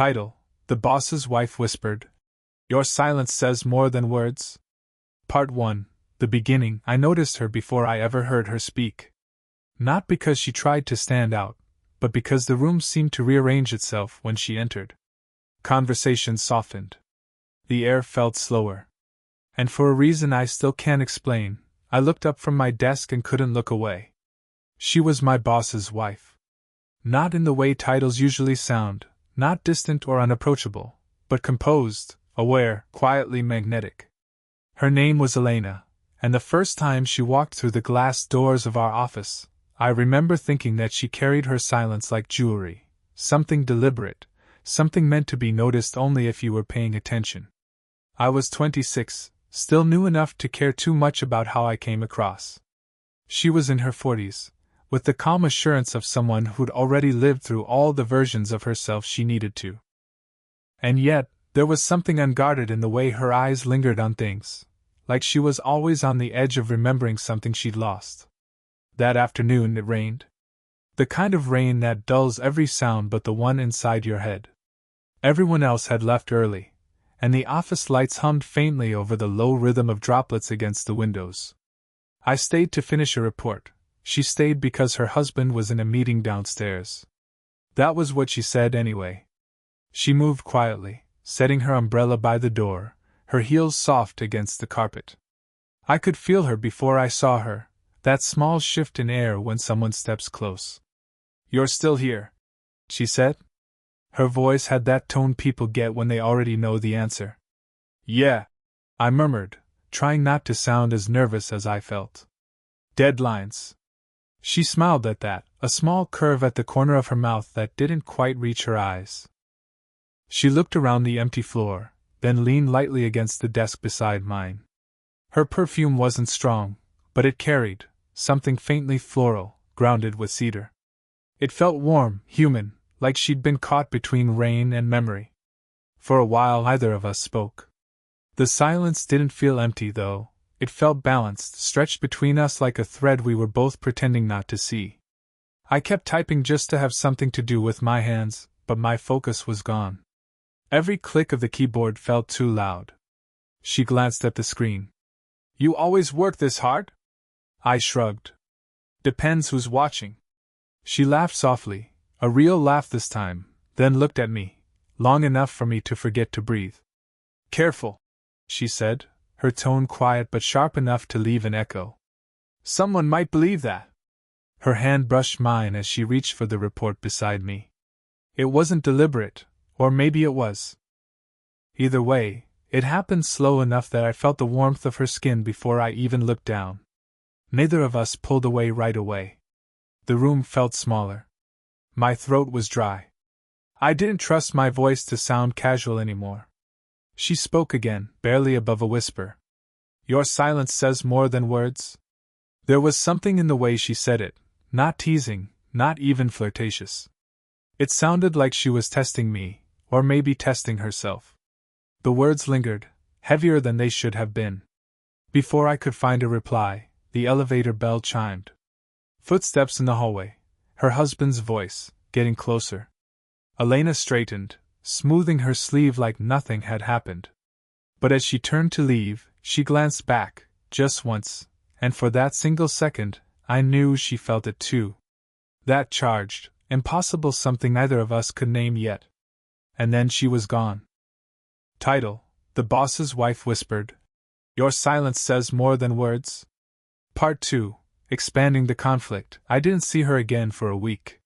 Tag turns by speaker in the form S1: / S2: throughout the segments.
S1: Title: The Boss's Wife Whispered. Your silence says more than words. Part 1. The beginning. I noticed her before I ever heard her speak. Not because she tried to stand out, but because the room seemed to rearrange itself when she entered. Conversation softened. The air felt slower. And for a reason I still can't explain, I looked up from my desk and couldn't look away. She was my boss's wife. Not in the way titles usually sound, not distant or unapproachable, but composed, aware, quietly magnetic. Her name was Elena, and the first time she walked through the glass doors of our office, I remember thinking that she carried her silence like jewelry, something deliberate, something meant to be noticed only if you were paying attention. I was 26, still new enough to care too much about how I came across. She was in her 40s, with the calm assurance of someone who'd already lived through all the versions of herself she needed to. And yet, there was something unguarded in the way her eyes lingered on things, like she was always on the edge of remembering something she'd lost. That afternoon it rained. The kind of rain that dulls every sound but the one inside your head. Everyone else had left early, and the office lights hummed faintly over the low rhythm of droplets against the windows. I stayed to finish a report. She stayed because her husband was in a meeting downstairs. That was what she said anyway. She moved quietly, setting her umbrella by the door, her heels soft against the carpet. I could feel her before I saw her, that small shift in air when someone steps close. "You're still here," she said. Her voice had that tone people get when they already know the answer. "Yeah," I murmured, trying not to sound as nervous as I felt. "Deadlines." She smiled at that, a small curve at the corner of her mouth that didn't quite reach her eyes. She looked around the empty floor, then leaned lightly against the desk beside mine. Her perfume wasn't strong, but it carried something faintly floral, grounded with cedar. It felt warm, human, like she'd been caught between rain and memory. For a while neither of us spoke. The silence didn't feel empty, though. It felt balanced, stretched between us like a thread we were both pretending not to see. I kept typing just to have something to do with my hands, but my focus was gone. Every click of the keyboard felt too loud. She glanced at the screen. "You always work this hard?" I shrugged. "Depends who's watching." She laughed softly, a real laugh this time, then looked at me, long enough for me to forget to breathe. "Careful," she said, her tone quiet but sharp enough to leave an echo. "Someone might believe that." Her hand brushed mine as she reached for the report beside me. It wasn't deliberate, or maybe it was. Either way, it happened slow enough that I felt the warmth of her skin before I even looked down. Neither of us pulled away right away. The room felt smaller. My throat was dry. I didn't trust my voice to sound casual anymore. She spoke again, barely above a whisper. "Your silence says more than words." There was something in the way she said it, not teasing, not even flirtatious. It sounded like she was testing me, or maybe testing herself. The words lingered, heavier than they should have been. Before I could find a reply, the elevator bell chimed. Footsteps in the hallway, her husband's voice, getting closer. Elena straightened, smoothing her sleeve like nothing had happened. But as she turned to leave, she glanced back, just once, and for that single second, I knew she felt it too. That charged, impossible something neither of us could name yet. And then she was gone. Title: The Boss's Wife Whispered. Your silence says more than words. Part 2. Expanding the conflict. I didn't see her again for a week.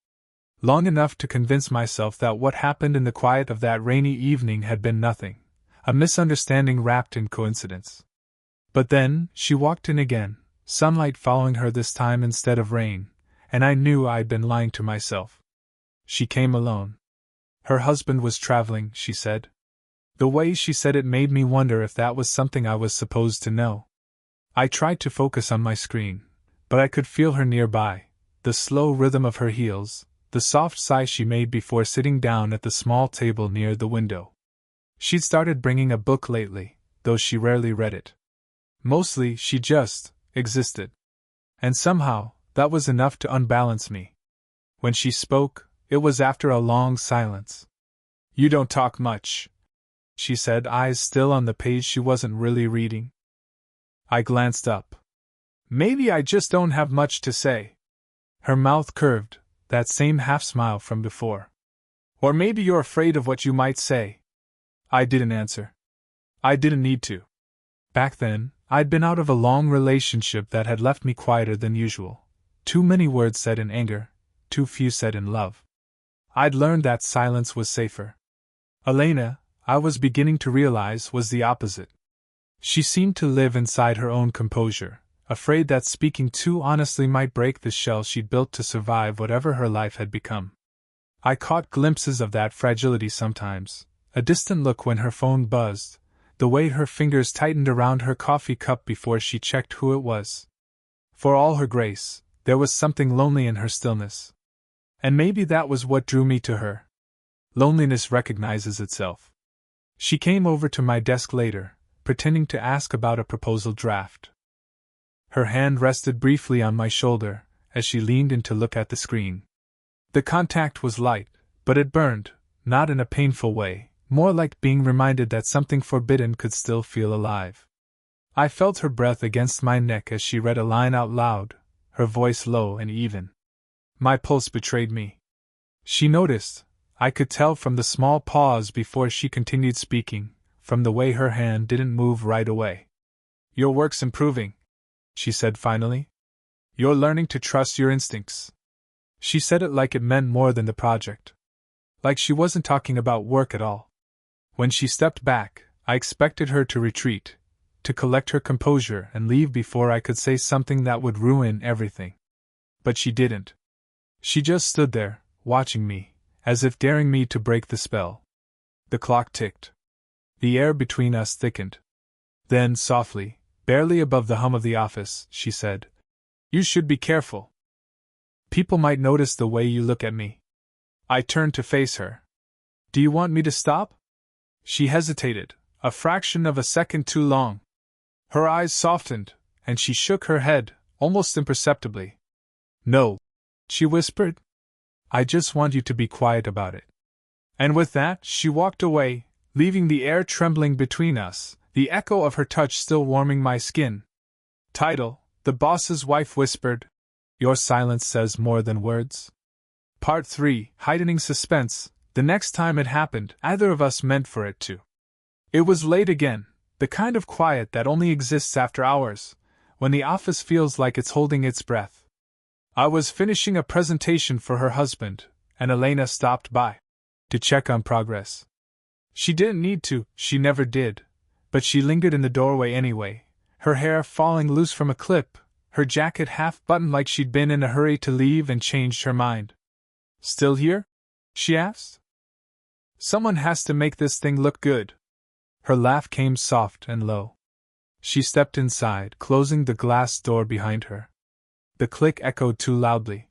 S1: Long enough to convince myself that what happened in the quiet of that rainy evening had been nothing, a misunderstanding wrapped in coincidence. But then, she walked in again, sunlight following her this time instead of rain, and I knew I'd been lying to myself. She came alone. Her husband was traveling, she said. The way she said it made me wonder if that was something I was supposed to know. I tried to focus on my screen, but I could feel her nearby, the slow rhythm of her heels, the soft sigh she made before sitting down at the small table near the window. She'd started bringing a book lately, though she rarely read it. Mostly, she just existed. And somehow, that was enough to unbalance me. When she spoke, it was after a long silence. You don't talk much, she said, eyes still on the page she wasn't really reading. I glanced up. Maybe I just don't have much to say. Her mouth curved, that same half-smile from before. Or maybe you're afraid of what you might say. I didn't answer. I didn't need to. Back then, I'd been out of a long relationship that had left me quieter than usual. Too many words said in anger, too few said in love. I'd learned that silence was safer. Elena, I was beginning to realize, was the opposite. She seemed to live inside her own composure, afraid that speaking too honestly might break the shell she'd built to survive whatever her life had become. I caught glimpses of that fragility sometimes, a distant look when her phone buzzed, the way her fingers tightened around her coffee cup before she checked who it was. For all her grace, there was something lonely in her stillness. And maybe that was what drew me to her. Loneliness recognizes itself. She came over to my desk later, pretending to ask about a proposal draft. Her hand rested briefly on my shoulder as she leaned in to look at the screen. The contact was light, but it burned, not in a painful way, more like being reminded that something forbidden could still feel alive. I felt her breath against my neck as she read a line out loud, her voice low and even. My pulse betrayed me. She noticed. I could tell from the small pause before she continued speaking, from the way her hand didn't move right away. Your work's improving, she said finally. You're learning to trust your instincts. She said it like it meant more than the project. Like she wasn't talking about work at all. When she stepped back, I expected her to retreat, to collect her composure and leave before I could say something that would ruin everything. But she didn't. She just stood there, watching me, as if daring me to break the spell. The clock ticked. The air between us thickened. Then, softly, barely above the hum of the office, she said, You should be careful. People might notice the way you look at me. I turned to face her. Do you want me to stop? She hesitated, a fraction of a second too long. Her eyes softened, and she shook her head, almost imperceptibly. No, she whispered. I just want you to be quiet about it. And with that, she walked away, leaving the air trembling between us, the echo of her touch still warming my skin. Title: The Boss's Wife Whispered. Your silence says more than words. Part 3, Heightening Suspense. The next time it happened, either of us meant for it to. It was late again, the kind of quiet that only exists after hours, when the office feels like it's holding its breath. I was finishing a presentation for her husband, and Elena stopped by to check on progress. She didn't need to, she never did, but she lingered in the doorway anyway, her hair falling loose from a clip, her jacket half-buttoned like she'd been in a hurry to leave and changed her mind. Still here? She asked. Someone has to make this thing look good. Her laugh came soft and low. She stepped inside, closing the glass door behind her. The click echoed too loudly.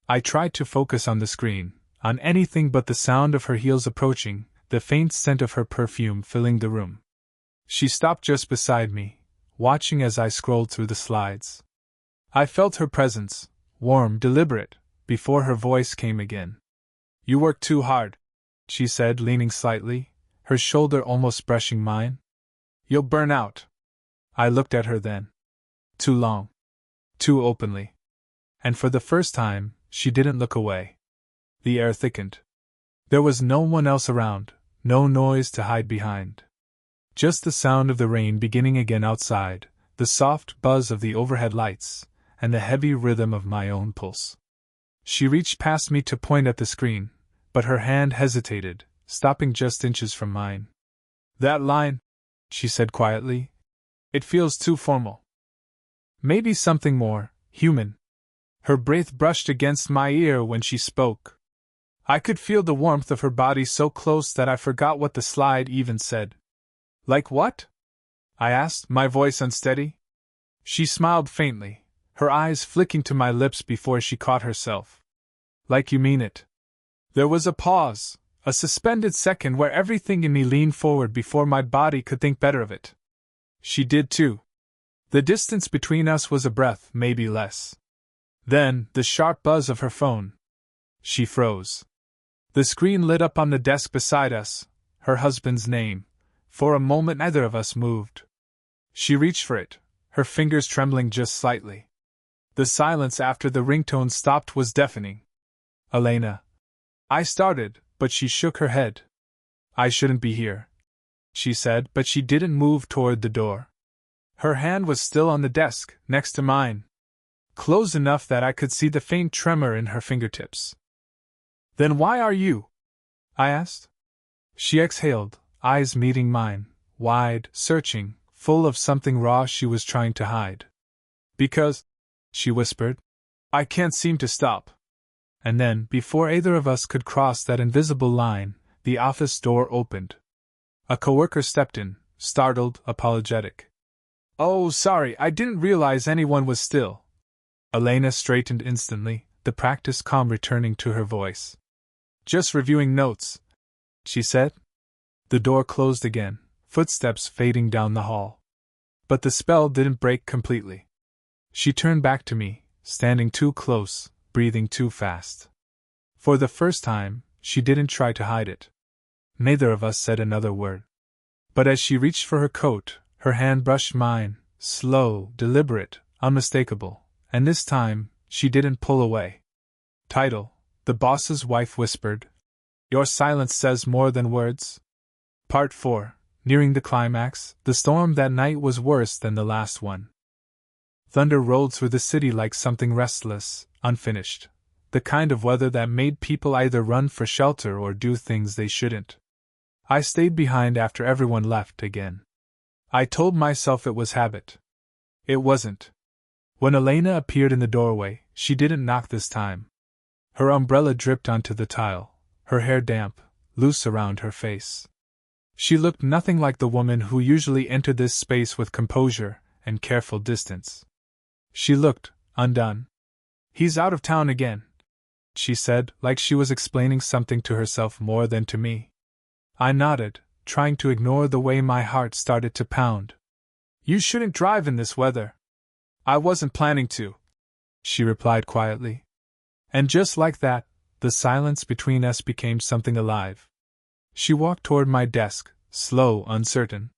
S1: I tried to focus on the screen, on anything but the sound of her heels approaching, the faint scent of her perfume filling the room. She stopped just beside me, watching as I scrolled through the slides. I felt her presence, warm, deliberate, before her voice came again. You work too hard, she said, leaning slightly, her shoulder almost brushing mine. You'll burn out. I looked at her then. Too long. Too openly. And for the first time, she didn't look away. The air thickened. There was no one else around, no noise to hide behind. Just the sound of the rain beginning again outside, the soft buzz of the overhead lights, and the heavy rhythm of my own pulse. She reached past me to point at the screen, but her hand hesitated, stopping just inches from mine. That line, she said quietly. It feels too formal. Maybe something more human. Her breath brushed against my ear when she spoke. I could feel the warmth of her body so close that I forgot what the slide even said. Like what? I asked, my voice unsteady. She smiled faintly, her eyes flicking to my lips before she caught herself. Like you mean it. There was a pause, a suspended second where everything in me leaned forward before my body could think better of it. She did too. The distance between us was a breath, maybe less. Then, the sharp buzz of her phone. She froze. The screen lit up on the desk beside us, her husband's name. For a moment neither of us moved. She reached for it, her fingers trembling just slightly. The silence after the ringtone stopped was deafening. Elena. I started, but she shook her head. I shouldn't be here, she said, but she didn't move toward the door. Her hand was still on the desk, next to mine. Close enough that I could see the faint tremor in her fingertips. Then why are you? I asked. She exhaled, eyes meeting mine, wide, searching, full of something raw she was trying to hide. Because, she whispered, I can't seem to stop. And then, before either of us could cross that invisible line, the office door opened. A coworker stepped in, startled, apologetic. Oh, sorry, I didn't realize anyone was still. Elena straightened instantly, the practiced calm returning to her voice. Just reviewing notes, she said. The door closed again, footsteps fading down the hall. But the spell didn't break completely. She turned back to me, standing too close, breathing too fast. For the first time, she didn't try to hide it. Neither of us said another word. But as she reached for her coat, her hand brushed mine, slow, deliberate, unmistakable, and this time, she didn't pull away. Title: The Boss's Wife Whispered. Your silence says more than words. Part 4. Nearing the climax, the storm that night was worse than the last one. Thunder rolled through the city like something restless, unfinished. The kind of weather that made people either run for shelter or do things they shouldn't. I stayed behind after everyone left again. I told myself it was habit. It wasn't. When Elena appeared in the doorway, she didn't knock this time. Her umbrella dripped onto the tile, her hair damp, loose around her face. She looked nothing like the woman who usually entered this space with composure and careful distance. She looked undone. He's out of town again, she said, like she was explaining something to herself more than to me. I nodded, trying to ignore the way my heart started to pound. You shouldn't drive in this weather. I wasn't planning to, she replied quietly. And just like that, the silence between us became something alive. She walked toward my desk, slow, uncertain.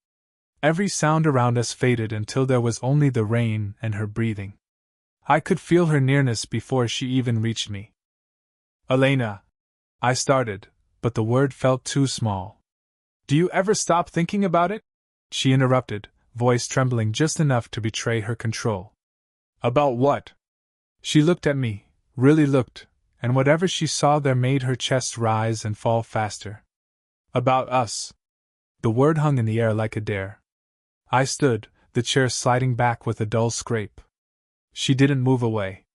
S1: Every sound around us faded until there was only the rain and her breathing. I could feel her nearness before she even reached me. Elena, I started, but the word felt too small. Do you ever stop thinking about it? She interrupted, voice trembling just enough to betray her control. About what? She looked at me, really looked, and whatever she saw there made her chest rise and fall faster. About us. The word hung in the air like a dare. I stood, the chair sliding back with a dull scrape. She didn't move away.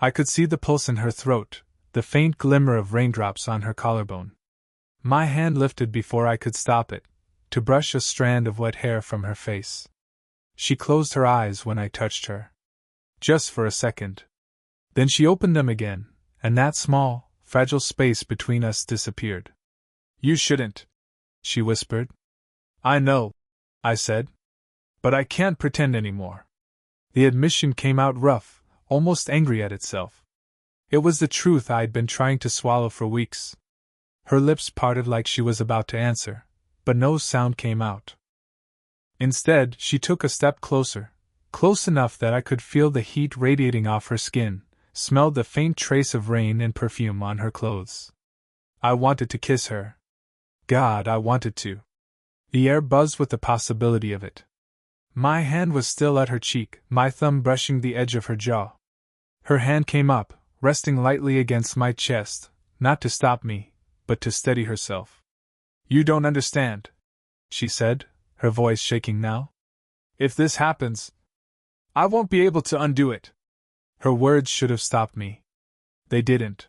S1: I could see the pulse in her throat, the faint glimmer of raindrops on her collarbone. My hand lifted before I could stop it, to brush a strand of wet hair from her face. She closed her eyes when I touched her. Just for a second. Then she opened them again, and that small, fragile space between us disappeared. You shouldn't, she whispered. I know, I said. But I can't pretend anymore. The admission came out rough, almost angry at itself. It was the truth I'd been trying to swallow for weeks. Her lips parted like she was about to answer, but no sound came out. Instead, she took a step closer, close enough that I could feel the heat radiating off her skin, smelled the faint trace of rain and perfume on her clothes. I wanted to kiss her. God, I wanted to. The air buzzed with the possibility of it. My hand was still at her cheek, my thumb brushing the edge of her jaw. Her hand came up, resting lightly against my chest, not to stop me, but to steady herself. You don't understand, she said, her voice shaking now. If this happens, I won't be able to undo it. Her words should have stopped me. They didn't.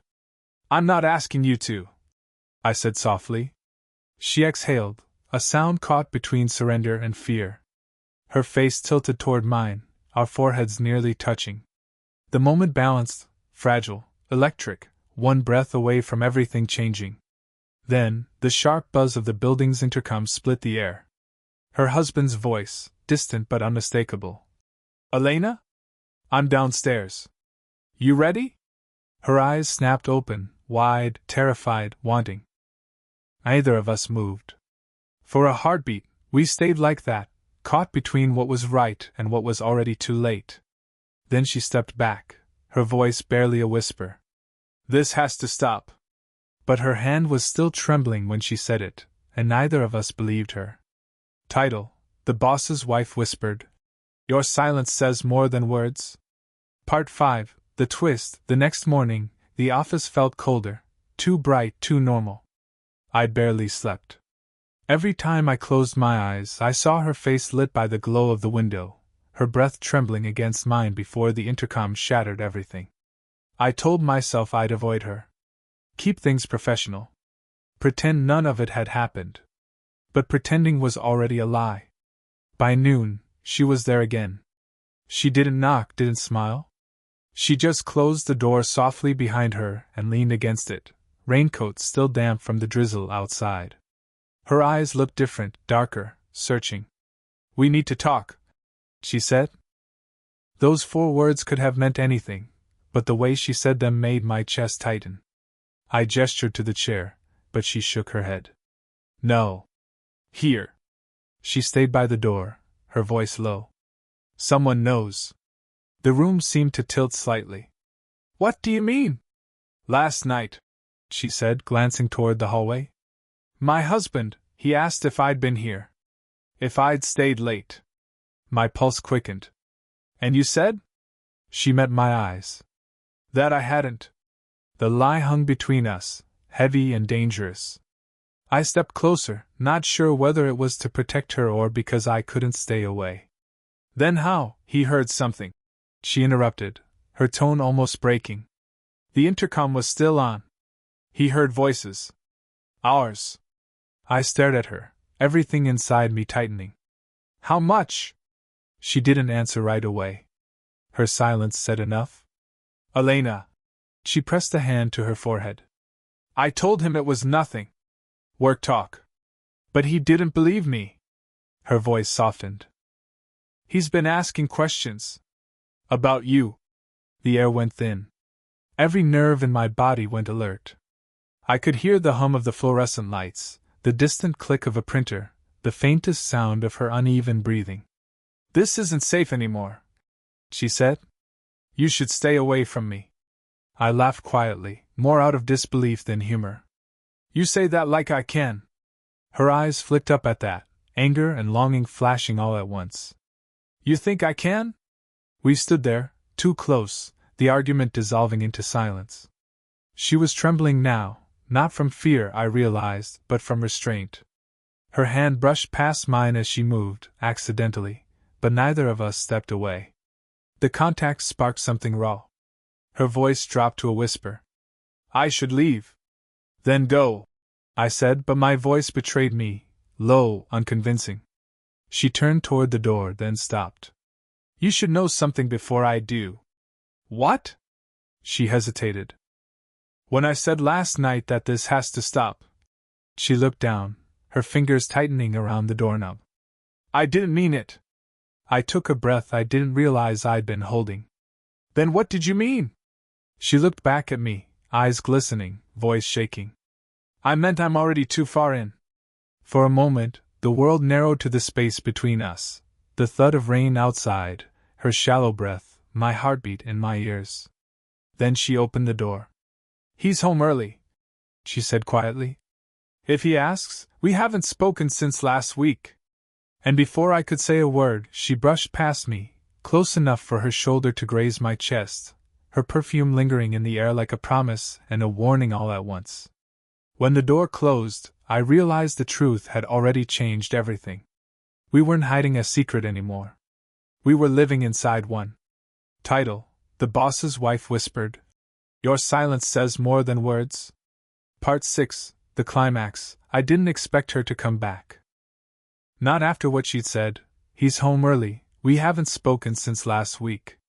S1: I'm not asking you to, I said softly. She exhaled, a sound caught between surrender and fear. Her face tilted toward mine, our foreheads nearly touching. The moment balanced, fragile, electric, one breath away from everything changing. Then, the sharp buzz of the building's intercom split the air. Her husband's voice, distant but unmistakable. Elena? I'm downstairs. You ready? Her eyes snapped open, wide, terrified, wanting. Neither of us moved. For a heartbeat, we stayed like that, caught between what was right and what was already too late. Then she stepped back, her voice barely a whisper. "This has to stop." But her hand was still trembling when she said it, and neither of us believed her. Title: The Boss's Wife Whispered. Your silence says more than words. Part 5. The twist. The next morning, the office felt colder, too bright, too normal. I barely slept. Every time I closed my eyes, I saw her face lit by the glow of the window, her breath trembling against mine before the intercom shattered everything. I told myself I'd avoid her. Keep things professional. Pretend none of it had happened. But pretending was already a lie. By noon, she was there again. She didn't knock, didn't smile. She just closed the door softly behind her and leaned against it, raincoat still damp from the drizzle outside. Her eyes looked different, darker, searching. "We need to talk," she said. Those 4 words could have meant anything, but the way she said them made my chest tighten. I gestured to the chair, but she shook her head. "No. Here." She stayed by the door, her voice low. "Someone knows." The room seemed to tilt slightly. "What do you mean?" "Last night," she said, glancing toward the hallway. "My husband, he asked if I'd been here. If I'd stayed late." My pulse quickened. "And you said?" She met my eyes. "That I hadn't." The lie hung between us, heavy and dangerous. I stepped closer, not sure whether it was to protect her or because I couldn't stay away. "Then how?" "He heard something," she interrupted, her tone almost breaking. The intercom was still on. "He heard voices. Ours." I stared at her, everything inside me tightening. "How much?" She didn't answer right away. Her silence said enough. "Elena." She pressed a hand to her forehead. "I told him it was nothing. Work talk. But he didn't believe me." Her voice softened. "He's been asking questions. About you." The air went thin. Every nerve in my body went alert. I could hear the hum of the fluorescent lights, the distant click of a printer, the faintest sound of her uneven breathing. "This isn't safe anymore," she said. "You should stay away from me." I laughed quietly, more out of disbelief than humor. "You say that like I can." Her eyes flicked up at that, anger and longing flashing all at once. "You think I can?" We stood there, too close, the argument dissolving into silence. She was trembling now, not from fear, I realized, but from restraint. Her hand brushed past mine as she moved, accidentally, but neither of us stepped away. The contact sparked something raw. Her voice dropped to a whisper. "I should leave." "Then go," I said, but my voice betrayed me, low, unconvincing. She turned toward the door, then stopped. "You should know something before I do." "What?" She hesitated. "When I said last night that this has to stop." She looked down, her fingers tightening around the doorknob. "I didn't mean it." I took a breath I didn't realize I'd been holding. "Then what did you mean?" She looked back at me, eyes glistening, voice shaking. "I meant I'm already too far in." For a moment, the world narrowed to the space between us, the thud of rain outside, her shallow breath, my heartbeat in my ears. Then she opened the door. "He's home early," she said quietly. "If he asks, we haven't spoken since last week." And before I could say a word, she brushed past me, close enough for her shoulder to graze my chest, her perfume lingering in the air like a promise and a warning all at once. When the door closed, I realized the truth had already changed everything. We weren't hiding a secret anymore. We were living inside one. Title: The Boss's Wife Whispered. Your silence says more than words. Part 6. The climax. I didn't expect her to come back. Not after what she'd said. "He's home early, we haven't spoken since last week."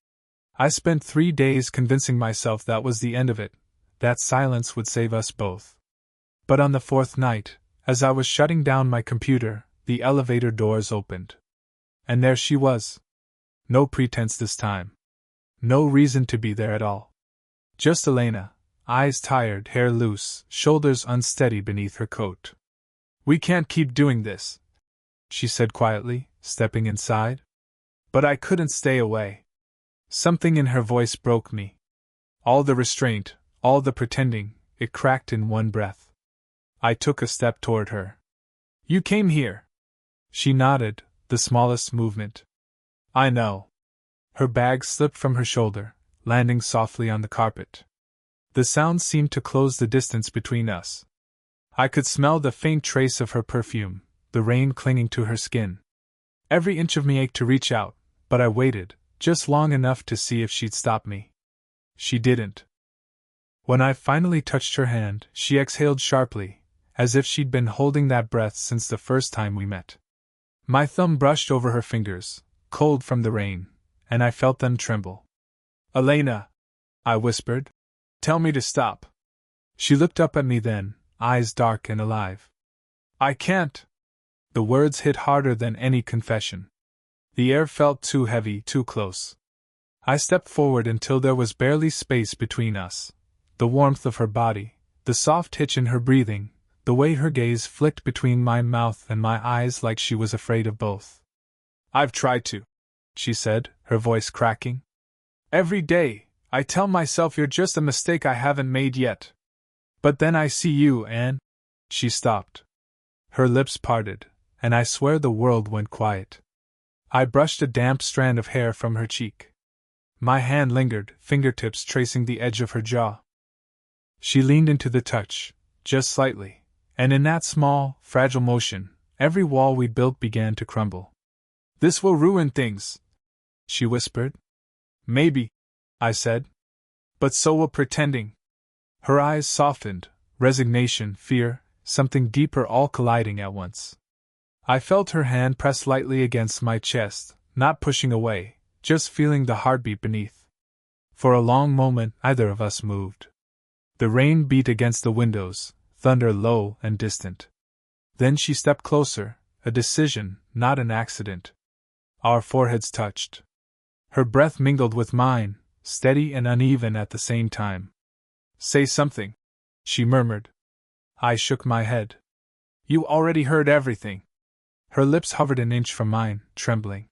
S1: I spent 3 days convincing myself that was the end of it, that silence would save us both. But on the 4th night, as I was shutting down my computer, the elevator doors opened. And there she was. No pretense this time. No reason to be there at all. Just Elena, eyes tired, hair loose, shoulders unsteady beneath her coat. "We can't keep doing this," she said quietly, stepping inside. But I couldn't stay away. Something in her voice broke me. All the restraint, all the pretending, it cracked in one breath. I took a step toward her. "You came here." She nodded, the smallest movement. "I know." Her bag slipped from her shoulder, landing softly on the carpet. The sound seemed to close the distance between us. I could smell the faint trace of her perfume, the rain clinging to her skin. Every inch of me ached to reach out, but I waited, just long enough to see if she'd stop me. She didn't. When I finally touched her hand, she exhaled sharply, as if she'd been holding that breath since the first time we met. My thumb brushed over her fingers, cold from the rain, and I felt them tremble. "Elena," I whispered. "Tell me to stop." She looked up at me then, eyes dark and alive. "I can't." The words hit harder than any confession. The air felt too heavy, too close. I stepped forward until there was barely space between us. The warmth of her body, the soft hitch in her breathing, the way her gaze flicked between my mouth and my eyes like she was afraid of both. "I've tried to," she said, her voice cracking. "Every day, I tell myself you're just a mistake I haven't made yet. But then I see you and—" She stopped. Her lips parted, and I swear the world went quiet. I brushed a damp strand of hair from her cheek. My hand lingered, fingertips tracing the edge of her jaw. She leaned into the touch, just slightly, and in that small, fragile motion, every wall we built began to crumble. "This will ruin things," she whispered. "Maybe," I said. "But so will pretending." Her eyes softened, resignation, fear, something deeper all colliding at once. I felt her hand press lightly against my chest, not pushing away, just feeling the heartbeat beneath. For a long moment, neither of us moved. The rain beat against the windows, thunder low and distant. Then she stepped closer, a decision, not an accident. Our foreheads touched. Her breath mingled with mine, steady and uneven at the same time. "Say something," she murmured. I shook my head. "You already heard everything." Her lips hovered an inch from mine, trembling.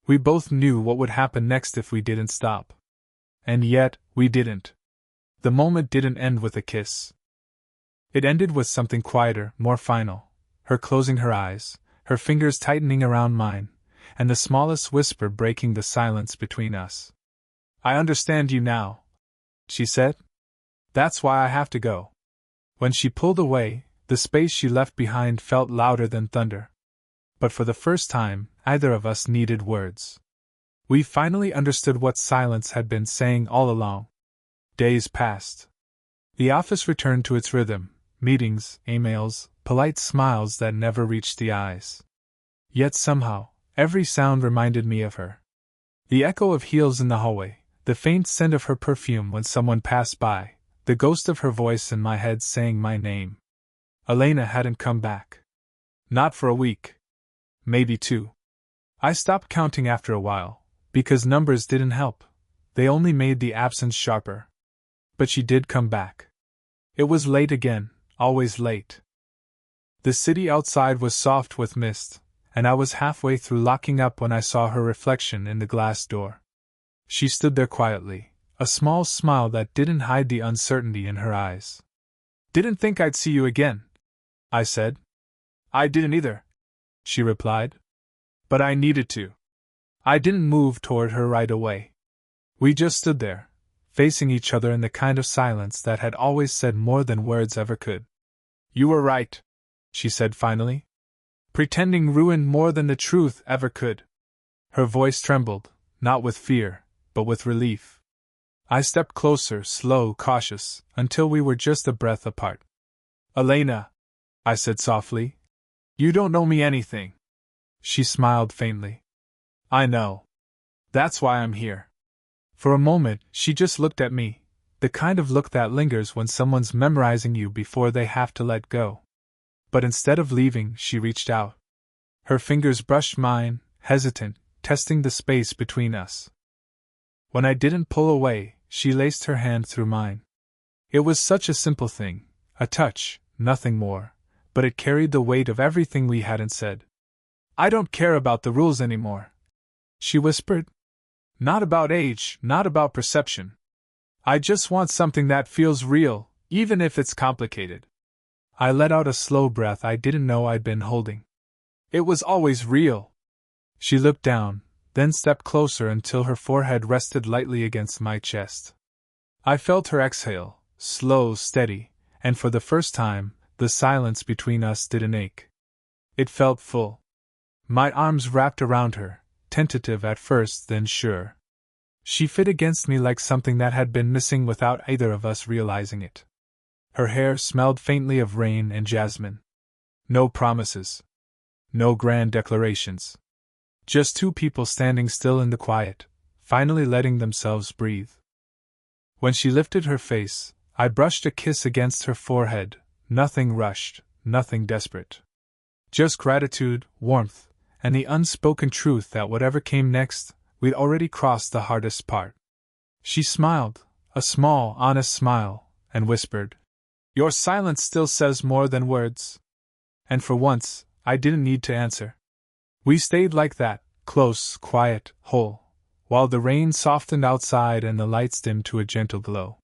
S1: We both knew what would happen next if we didn't stop. And yet, we didn't. The moment didn't end with a kiss. It ended with something quieter, more final, her closing her eyes, her fingers tightening around mine, and the smallest whisper breaking the silence between us. "I understand you now," she said. "That's why I have to go." When she pulled away, the space she left behind felt louder than thunder. But for the first time, either of us needed words. We finally understood what silence had been saying all along. Days passed. The office returned to its rhythm, meetings, emails, polite smiles that never reached the eyes. Yet somehow, every sound reminded me of her. The echo of heels in the hallway, the faint scent of her perfume when someone passed by, the ghost of her voice in my head saying my name. Elena hadn't come back. Not for a week. Maybe 2. I stopped counting after a while, because numbers didn't help. They only made the absence sharper. But she did come back. It was late again, always late. The city outside was soft with mist, and I was halfway through locking up when I saw her reflection in the glass door. She stood there quietly, a small smile that didn't hide the uncertainty in her eyes. "Didn't think I'd see you again," I said. "I didn't either," she replied. "But I needed to." I didn't move toward her right away. We just stood there, facing each other in the kind of silence that had always said more than words ever could. "You were right," she said finally. "Pretending ruined more than the truth ever could." Her voice trembled, not with fear, but with relief. I stepped closer, slow, cautious, until we were just a breath apart. "Elena," I said softly, "you don't know me anything." She smiled faintly. "I know. That's why I'm here." For a moment, she just looked at me, the kind of look that lingers when someone's memorizing you before they have to let go. But instead of leaving, she reached out. Her fingers brushed mine, hesitant, testing the space between us. When I didn't pull away, she laced her hand through mine. It was such a simple thing, a touch, nothing more, but it carried the weight of everything we hadn't said. I don't care about the rules anymore, she whispered. Not about age, not about perception. I just want something that feels real, even if it's complicated. I let out a slow breath I didn't know I'd been holding. It was always real. She looked down, then stepped closer until her forehead rested lightly against my chest. I felt her exhale, slow, steady, and for the first time, the silence between us didn't ache. It felt full. My arms wrapped around her, tentative at first, then sure. She fit against me like something that had been missing without either of us realizing it. Her hair smelled faintly of rain and jasmine. No promises. No grand declarations. Just two people standing still in the quiet, finally letting themselves breathe. When she lifted her face, I brushed a kiss against her forehead, nothing rushed, nothing desperate. Just gratitude, warmth, and the unspoken truth that whatever came next, we'd already crossed the hardest part. She smiled, a small, honest smile, and whispered, "Your silence still says more than words." And for once, I didn't need to answer. We stayed like that, close, quiet, whole, while the rain softened outside and the lights dimmed to a gentle glow.